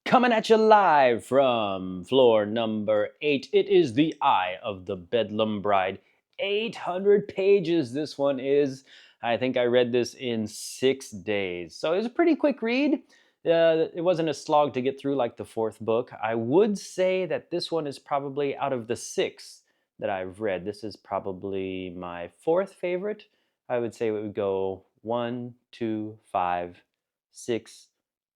Coming at you live from floor number 8. It is The Eye of the Bedlam Bride. 800 pages this one is. I think I read this in 6 days. So it was a pretty quick read. It wasn't a slog to get through like the fourth book. I would say that this one is probably out of the 6 that I've read. This is probably my fourth favorite. I would say it would go 1, 2, 5, 6,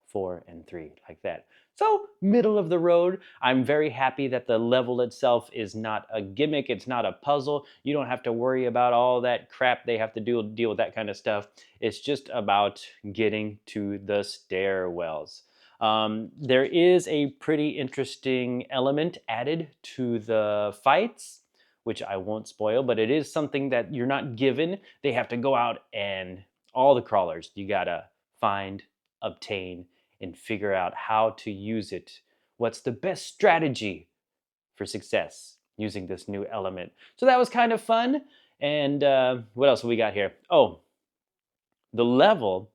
4, and 3, like that. So, middle of the road. I'm very happy that the level itself is not a gimmick. It's not a puzzle. You don't have to worry about all that crap they have to deal with that kind of stuff. It's just about getting to the stairwells. There is a pretty interesting element added to the fights, which I won't spoil, but it is something that you're not given. They have to go out and all the crawlers, you gotta find, obtain, and figure out how to use it. What's the best strategy for success using this new element? So that was kind of fun. And what else have we got here? Oh, the level,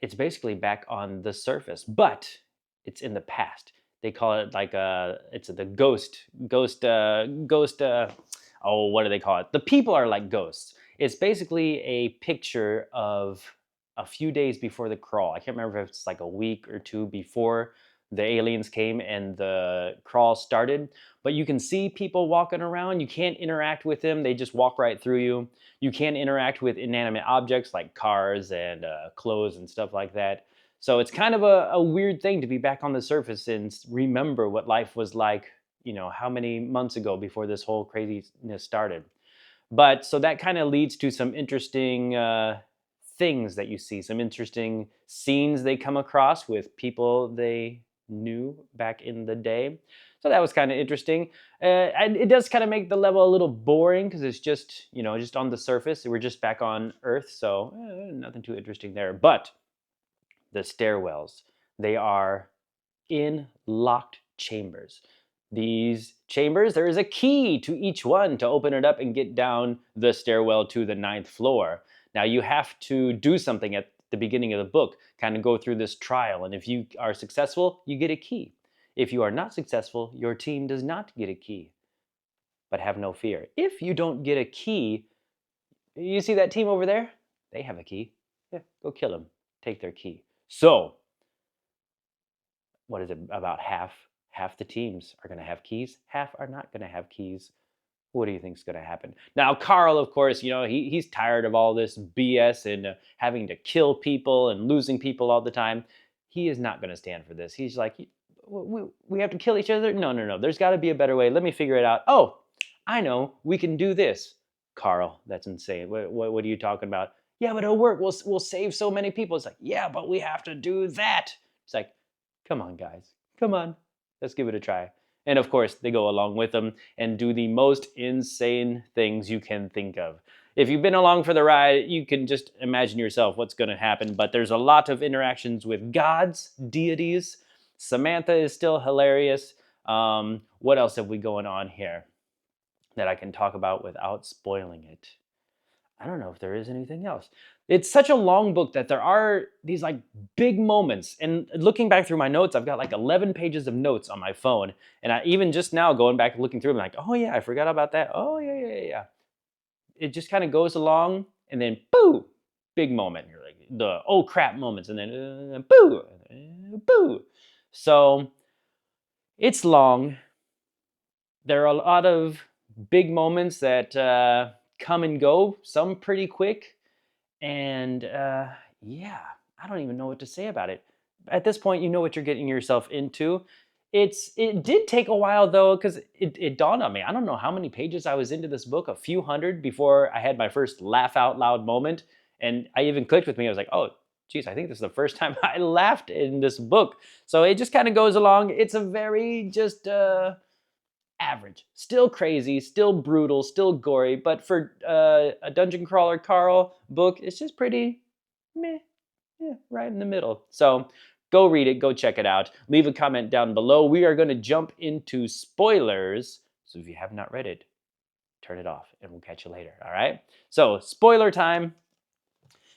it's basically back on the surface, but it's in the past. They call it like it's the ghost. Oh, what do they call it? The people are like ghosts. It's basically a picture of a few days before the crawl. I can't remember if it's like a week or two before the aliens came and the crawl started. But you can see people walking around. You can't interact with them. They just walk right through you. You can't interact with inanimate objects like cars and clothes and stuff like that. So it's kind of a weird thing to be back on the surface and remember what life was like, how many months ago before this whole craziness started. But so that kind of leads to some interesting things that you see, some interesting scenes they come across with people they knew back in the day. So that was kind of interesting. And it does kind of make the level a little boring because it's just, just on the surface. We're just back on Earth, so nothing too interesting there. But the stairwells, they are in locked chambers. These chambers, there is a key to each one to open it up and get down the stairwell to the 9th floor. Now you have to do something at the beginning of the book, kind of go through this trial, and if you are successful, you get a key. If you are not successful, your team does not get a key. But have no fear. If you don't get a key, you see that team over there? They have a key. Yeah, go kill them. Take their key. So, what is it? About half the teams are going to have keys, half are not going to have keys. What do you think is going to happen? Now, Carl, of course, he's tired of all this BS and having to kill people and losing people all the time. He is not going to stand for this. He's like, we have to kill each other? No, no, no. There's got to be a better way. Let me figure it out. Oh, I know. We can do this. Carl, that's insane. What are you talking about? Yeah, but it'll work. We'll save so many people. It's like, yeah, but we have to do that. It's like, come on, guys. Come on. Let's give it a try. And of course, they go along with them and do the most insane things you can think of. If you've been along for the ride, you can just imagine yourself what's going to happen. But there's a lot of interactions with gods, deities. Samantha is still hilarious. What else have we going on here that I can talk about without spoiling it? I don't know if there is anything else. It's such a long book that there are these like big moments. And looking back through my notes, I've got like 11 pages of notes on my phone. And I even just now going back and looking through, I'm like, oh yeah, I forgot about that. Oh yeah. It just kind of goes along and then boo, big moment. You're like the oh crap moments and then boo, boo. So it's long. There are a lot of big moments that come and go, some pretty quick. And yeah, I don't even know what to say about it. At this point, you know what you're getting yourself into. It did take a while though, because it dawned on me. I don't know how many pages I was into this book, a few hundred before I had my first laugh out loud moment. And I even clicked with me. I was like, oh, geez, I think this is the first time I laughed in this book. So it just kind of goes along. It's a very just average, still crazy, still brutal, still gory, but for a dungeon crawler Carl book, it's just pretty meh, yeah, right in the middle. So go read it, go check it out. Leave a comment down below. We are going to jump into spoilers, so if you have not read it, turn it off and we'll catch you later. All right, so spoiler time.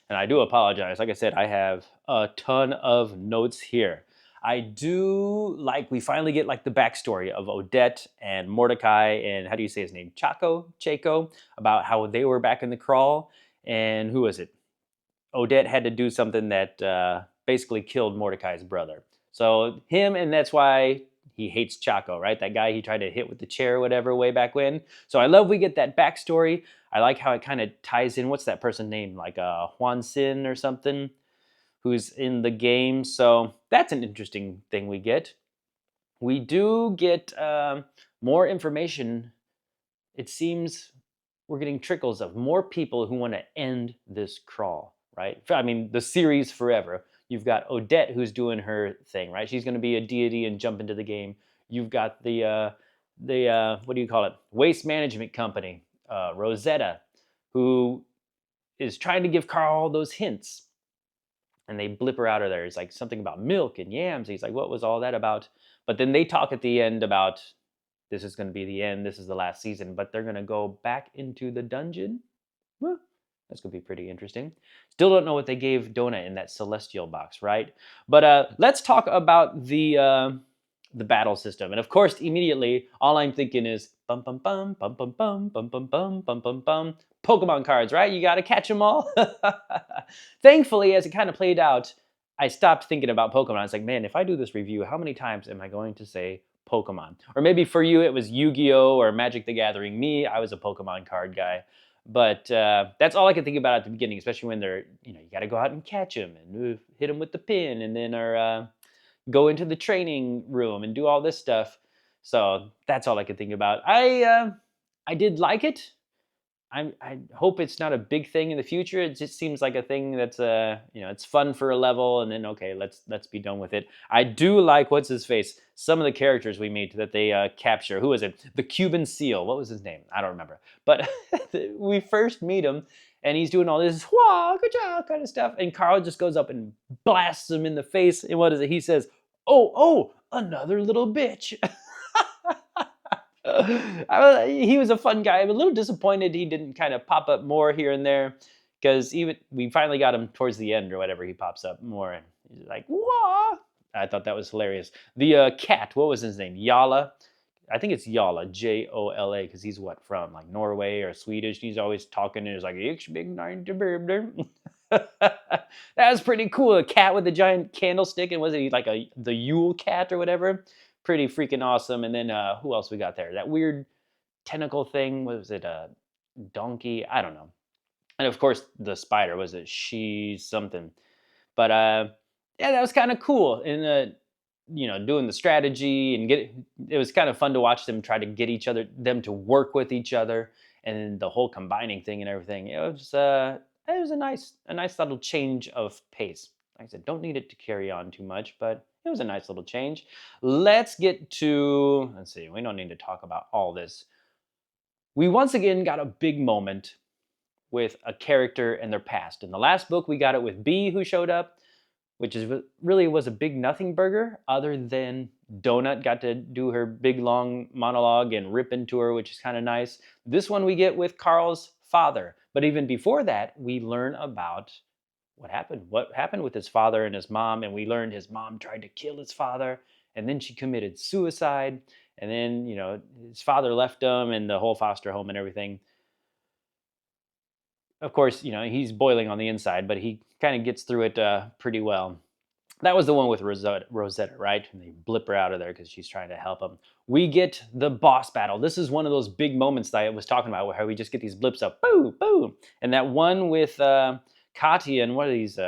And I do apologize. Like I said, I have a ton of notes here. I do like we finally get like the backstory of Odette and Mordecai and how do you say his name? Chaco, about how they were back in the crawl. And who was it? Odette had to do something that basically killed Mordecai's brother. So him, and that's why he hates Chaco, right? That guy he tried to hit with the chair or whatever way back when. So I love we get that backstory. I like how it kind of ties in. What's that person's name? Like Juan Sin or something, who's in the game. So that's an interesting thing we get. We do get more information. It seems we're getting trickles of more people who want to end this crawl, right? I mean, the series forever. You've got Odette who's doing her thing, right? She's going to be a deity and jump into the game. You've got the what do you call it? Waste management company, Rosetta, who is trying to give Carl all those hints, and they blip her out of there. It's like something about milk and yams. He's like, what was all that about? But then they talk at the end about this is going to be the end. This is the last season, but they're going to go back into the dungeon. Well, that's going to be pretty interesting. Still don't know what they gave Donut in that celestial box, right? But let's talk about the battle system. And of course, immediately, all I'm thinking is bum bum bum bum bum bum bum bum bum bum bum bum. Pokemon cards, right? You got to catch them all. Thankfully, as it kind of played out, I stopped thinking about Pokemon. I was like, man, if I do this review, how many times am I going to say Pokemon? Or maybe for you, it was Yu-Gi-Oh! Or Magic the Gathering. Me, I was a Pokemon card guy. But that's all I could think about at the beginning, especially when they're, you got to go out and catch them and hit them with the pin and then go into the training room and do all this stuff. So that's all I could think about. I did like it. I hope it's not a big thing in the future. It just seems like a thing that's it's fun for a level, and then okay, let's be done with it. I do like what's his face. Some of the characters we meet that they capture. Who is it? The Cuban Seal. What was his name? I don't remember. But we first meet him, and he's doing all this wah ka kind of stuff, and Carl just goes up and blasts him in the face. And what is it? He says, "Oh, another little bitch." He was a fun guy. I'm a little disappointed he didn't kind of pop up more here and there, because even we finally got him towards the end or whatever. He pops up more and he's like, "Wah!" I thought that was hilarious. The cat, what was his name? Yala. I think it's Yala, Jola, because he's what from like Norway or Swedish. He's always talking and he's like, "Ich big nine to burb." That was pretty cool. A cat with a giant candlestick, and was it like the Yule cat or whatever? Pretty freaking awesome. And then who else we got there? That weird tentacle thing. What was it? A donkey? I don't know. And of course, the spider. Was it she something? But yeah, that was kind of cool. And doing the strategy and it was kind of fun to watch them try to get them to work with each other, and the whole combining thing and everything. It was a nice little change of pace. Like I said, don't need it to carry on too much, but it was a nice little change. Let's see, we don't need to talk about all this. We once again got a big moment with a character and their past. In the last book, we got it with B, who showed up, which is really was a big nothing burger, other than Donut got to do her big long monologue and rip into her, which is kind of nice. This one we get with Carl's father. But even before that, we learn about what happened with his father and his mom, and we learned his mom tried to kill his father, and then she committed suicide, and then his father left him and the whole foster home and everything. Of course, he's boiling on the inside, but he kind of gets through it pretty well. That was the one with Rosetta, right? And they blip her out of there because she's trying to help him. We get the boss battle. This is one of those big moments that I was talking about, where we just get these blips up, boom, boom. And that one with Katya and what are these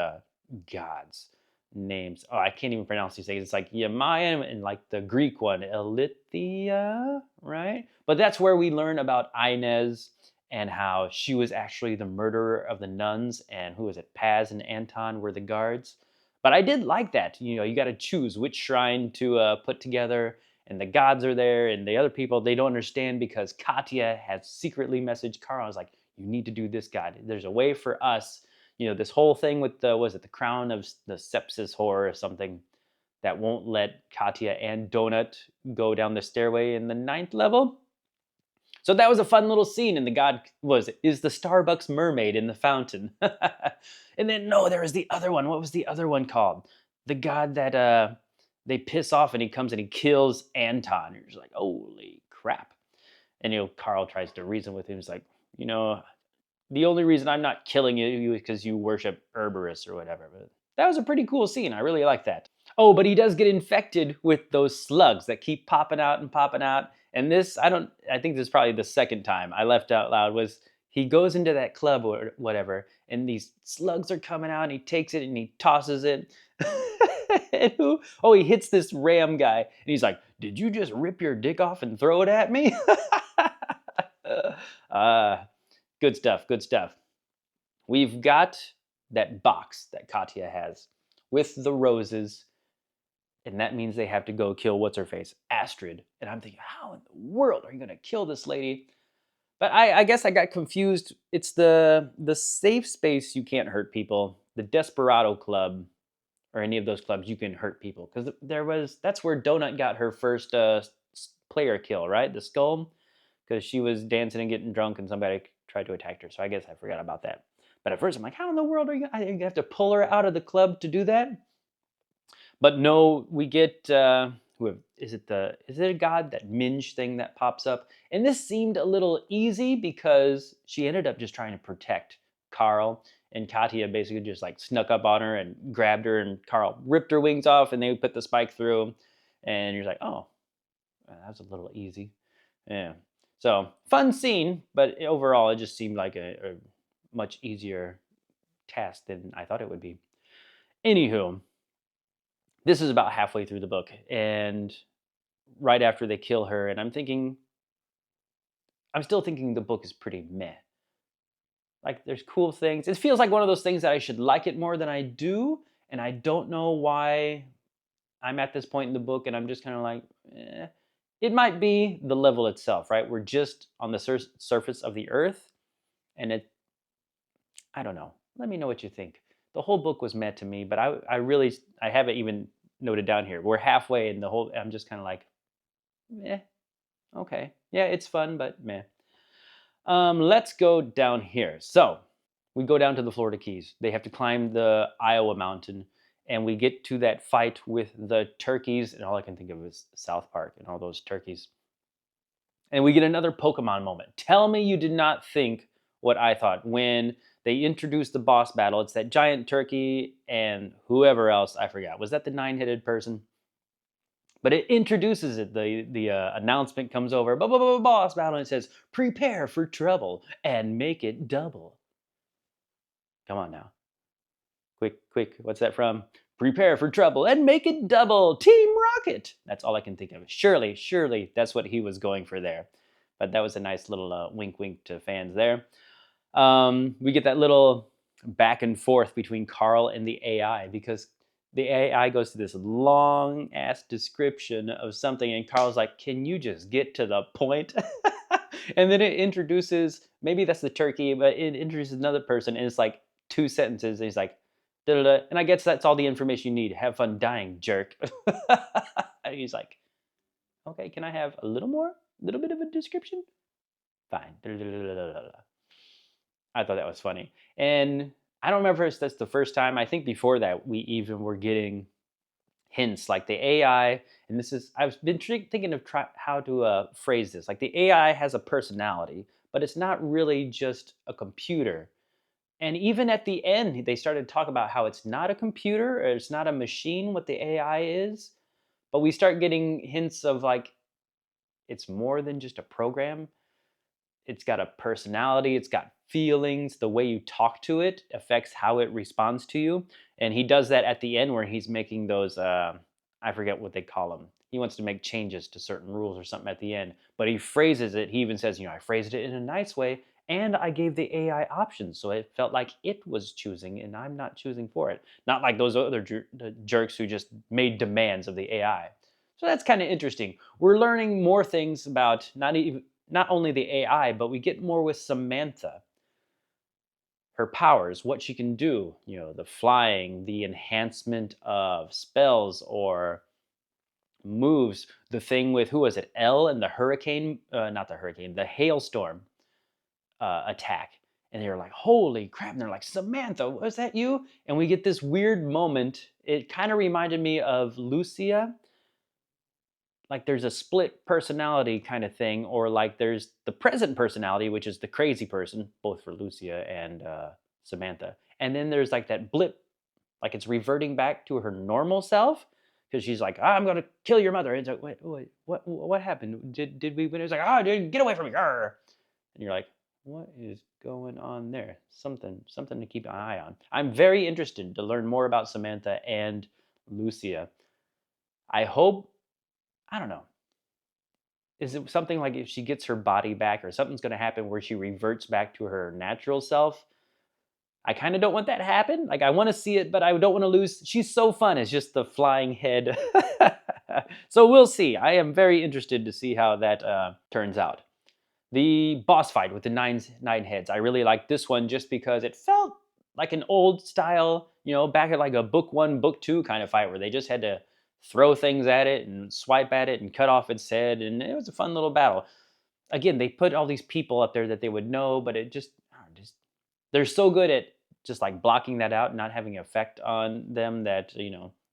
gods' names? Oh, I can't even pronounce these things. It's like Yamaya and like the Greek one, Elithia, right? But that's where we learn about Inez and how she was actually the murderer of the nuns, and who was it? Paz and Anton were the guards. But I did like that. You got to choose which shrine to put together, and the gods are there, and the other people, they don't understand because Katya has secretly messaged Carl. I was like, you need to do this god. There's a way for us, this whole thing with the crown of the sepsis horror or something that won't let Katya and Donut go down the stairway in the 9th level. So that was a fun little scene, and the god is the Starbucks mermaid in the fountain. And then no, there was the other one. What was the other one called? The god that they piss off and he comes and he kills Anton. And you're just like, holy crap. And Carl tries to reason with him. He's like, you know, the only reason I'm not killing you is because you worship Cerberus or whatever. But that was a pretty cool scene. I really like that. Oh, but he does get infected with those slugs that keep popping out and popping out. And this, I think this is probably the second time I left out loud, was he goes into that club or whatever, and these slugs are coming out, and he takes it and he tosses it. And he hits this ram guy, and he's like, "Did you just rip your dick off and throw it at me?" uh, Good stuff, good stuff. We've got that box that Katya has with the roses, and that means they have to go kill what's her face, Astrid. And I'm thinking, how in the world are you going to kill this lady? But I guess I got confused. It's the safe space you can't hurt people. The Desperado Club or any of those clubs you can hurt people, because that's where Donut got her first player kill, right? The skull, because she was dancing and getting drunk and somebody tried to attack her. So I guess I forgot about that. But at first I'm like, how in the world are you going to have to pull her out of the club to do that? But no, we get is it a god, that Minge thing that pops up? And this seemed a little easy because she ended up just trying to protect Carl, and Katya basically just like snuck up on her and grabbed her, and Carl ripped her wings off, and they put the spike through, and you're like, oh, that was a little easy. Yeah. So fun scene, but overall it just seemed like a much easier task than I thought it would be. Anywho, this is about halfway through the book, and right after they kill her, and I'm still thinking the book is pretty meh. Like, there's cool things. It feels like one of those things that I should like it more than I do, and I don't know why I'm at this point in the book, and I'm just kind of like, eh. It might be the level itself, right? We're just on the surface of the earth, and I don't know. Let me know what you think. The whole book was meh to me, but I haven't even noted down here. We're halfway, and I'm just kind of like, meh, okay. Yeah, it's fun, but meh. Let's go down here. So we go down to the Florida Keys. They have to climb the Iowa mountain, and we get to that fight with the turkeys, and all I can think of is South Park and all those turkeys. And we get another Pokemon moment. Tell me you did not think what I thought when they introduced the boss battle. It's that giant turkey and whoever else, I forgot. Was that the 9-headed person? But it introduces it. The announcement comes over, boss battle, and it says, "Prepare for trouble and make it double." Come on now, quick! What's that from? Prepare for trouble and make it double, Team Rocket. That's all I can think of. Surely, that's what he was going for there. But that was a nice little wink to fans there. We get that little back and forth between Carl and the AI, because the AI goes to this long ass description of something, and Carl's like, "Can you just get to the point?" And then it introduces, maybe that's the turkey, but it introduces another person, and it's like 2 sentences. And he's like, "Da-da-da," and I guess that's all the information you need. Have fun dying, jerk. And he's like, "Okay, can I have a little more? A little bit of a description?" Fine. I thought that was funny. And I don't remember if that's the first time. I think before that, we even were getting hints like the AI. And I've been thinking of how to phrase this. Like, the AI has a personality, but it's not really just a computer. And even at the end, they started to talk about how it's not a computer, or it's not a machine, what the AI is. But we start getting hints of like, it's more than just a program. It's got a personality, it's got feelings. The way you talk to it affects how it responds to you. And he does that at the end where he's making those I forget what they call them. He wants to make changes to certain rules or something at the end, but he phrases it. He even says, I phrased it in a nice way, and I gave the AI options, so it felt like it was choosing and I'm not choosing for it. Not like those other jerks who just made demands of the AI. So that's kind of interesting. We're learning more things about not only the AI, but we get more with Samantha. Her powers, what she can do, the flying, the enhancement of spells or moves, the thing with, who was it, Elle and the hurricane, not the hurricane, the hailstorm attack. And they're like, holy crap. And they're like, Samantha, was that you? And we get this weird moment. It kind of reminded me of Lucia. Like there's a split personality kind of thing, or like there's the present personality, which is the crazy person, both for Lucia and Samantha. And then there's like that blip, like it's reverting back to her normal self because she's like, I'm gonna kill your mother. And it's like, wait, what happened? Did we win? It's like, oh, dude, get away from me! Arr! And you're like, what is going on there? Something to keep an eye on. I'm very interested to learn more about Samantha and Lucia. I hope, I don't know. Is it something like if she gets her body back or something's going to happen where she reverts back to her natural self? I kind of don't want that to happen. Like I want to see it, but I don't want to lose. She's so fun as just the flying head. So we'll see. I am very interested to see how that turns out. The boss fight with the nine heads. I really like this one just because it felt like an old style, back at like a book one, book two kind of fight where they just had to throw things at it and swipe at it and cut off its head, and it was a fun little battle. Again, they put all these people up there that they would know, but it just they're so good at just like blocking that out and not having an effect on them that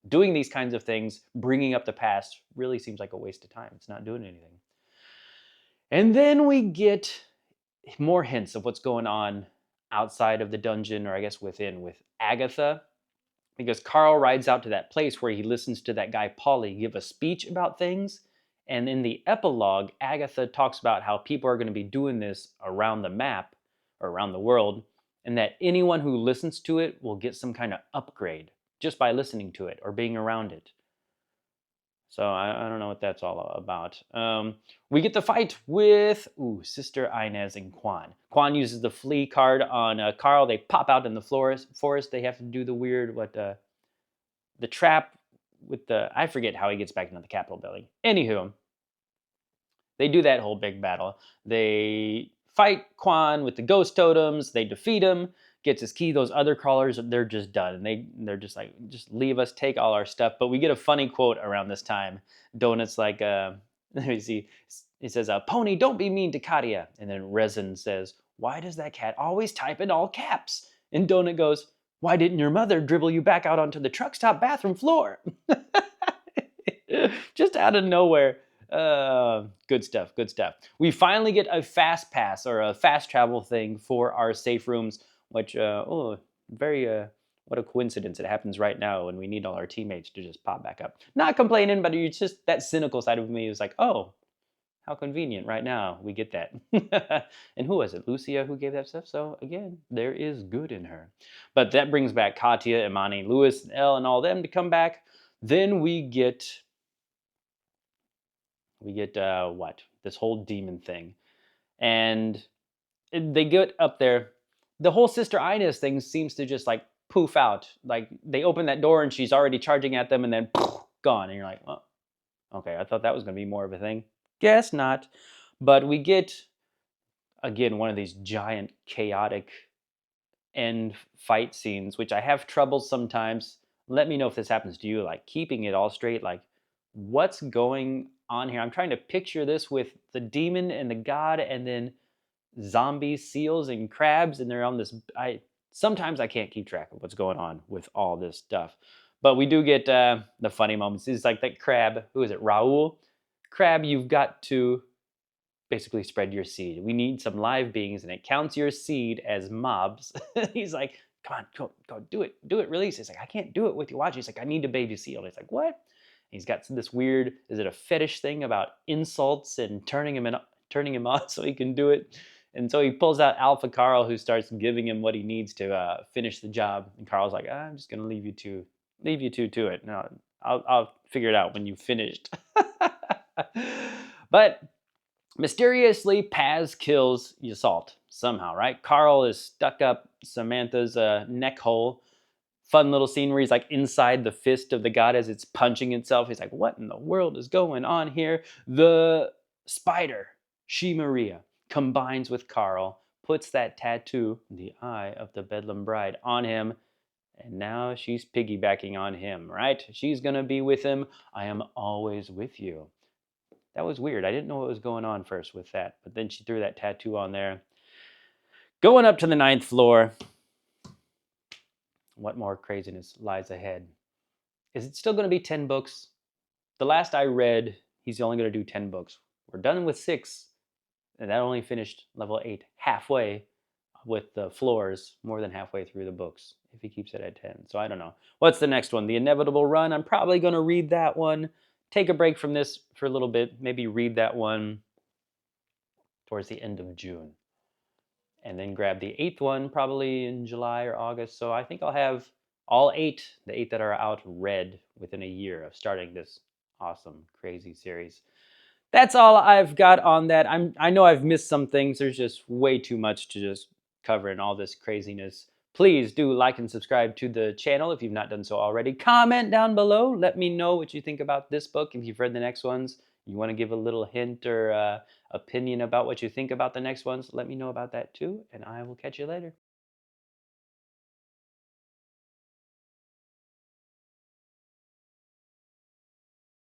doing these kinds of things, bringing up the past, really seems like a waste of time. It's not doing anything. And then we get more hints of what's going on outside of the dungeon, or I guess within, with Agatha, because Carl rides out to that place where he listens to that guy Paulie give a speech about things. And in the epilogue, Agatha talks about how people are going to be doing this around the map or around the world, and that anyone who listens to it will get some kind of upgrade just by listening to it or being around it. So I don't know what that's all about. We get the fight with Sister Inez and Quan. Quan uses the flea card on Carl. They pop out in the forest. They have to do the weird the trap with the, I forget how he gets back into the Capitol building. Anywho, they do that whole big battle. They fight Quan with the ghost totems. They defeat him. Gets his key. Those other crawlers, they're just done. And they're just like, just leave us, take all our stuff. But we get a funny quote around this time. Donut's like, let me see. He says, Pony, don't be mean to Katia. And then Resin says, why does that cat always type in all caps? And Donut goes, why didn't your mother dribble you back out onto the truck stop bathroom floor? Just out of nowhere. Good stuff, good stuff. We finally get a fast pass or a fast travel thing for our safe rooms, which, very, what a coincidence. It happens right now when we need all our teammates to just pop back up. Not complaining, but it's just that cynical side of me is like, oh, how convenient right now we get that. And who was it? Lucia who gave that stuff? So again, there is good in her. But that brings back Katya, Imani, Lewis, and Elle, and all them to come back. Then we get what? This whole demon thing. And they get up there. The whole Sister Inez thing seems to just like poof out. Like they open that door and she's already charging at them and then poof, gone. And you're like, well, okay, I thought that was going to be more of a thing. Guess not. But we get, again, one of these giant chaotic end fight scenes, which I have trouble sometimes. Let me know if this happens to you, like keeping it all straight. Like, what's going on here? I'm trying to picture this with the demon and the god and then zombies, seals, and crabs, and they're on this. Sometimes I can't keep track of what's going on with all this stuff. But we do get the funny moments. It's like that crab. Who is it? Raul? Crab, you've got to basically spread your seed. We need some live beings, and it counts your seed as mobs. He's like, come on, go, do it, release. He's like, I can't do it with you. Watch. He's like, I need a baby seal. And he's like, what? He's got this weird, is it a fetish thing about insults and turning him on so he can do it? And so he pulls out Alpha Carl, who starts giving him what he needs to finish the job. And Carl's like, I'm just gonna leave you two to it. No, I'll figure it out when you've finished. But mysteriously, Paz kills Yasalt somehow, right? Carl is stuck up Samantha's neck hole. Fun little scene where he's like inside the fist of the god as it's punching itself. He's like, what in the world is going on here? The spider, She Maria, combines with Carl, puts that tattoo, the eye of the Bedlam bride, on him. And now she's piggybacking on him, right? She's gonna be with him. I am always with you. That was weird. I didn't know what was going on first with that. But then she threw that tattoo on there. Going up to the 9th floor. What more craziness lies ahead? Is it still going to be 10 books? The last I read, he's only going to do 10 books. We're done with 6, and that only finished level 8 halfway with the floors, more than halfway through the books, if he keeps it at 10. So I don't know. What's the next one? The Inevitable Run. I'm probably going to read that one. Take a break from this for a little bit. Maybe read that one towards the end of June. And then grab the 8th one probably in July or August. So I think I'll have all 8, the 8 that are out, read within a year of starting this awesome, crazy series. That's all I've got on that. I know I've missed some things. There's just way too much to just cover in all this craziness. Please do like and subscribe to the channel if you've not done so already. Comment down below. Let me know what you think about this book. If you've read the next ones, you want to give a little hint or opinion about what you think about the next ones, let me know about that too, and I will catch you later.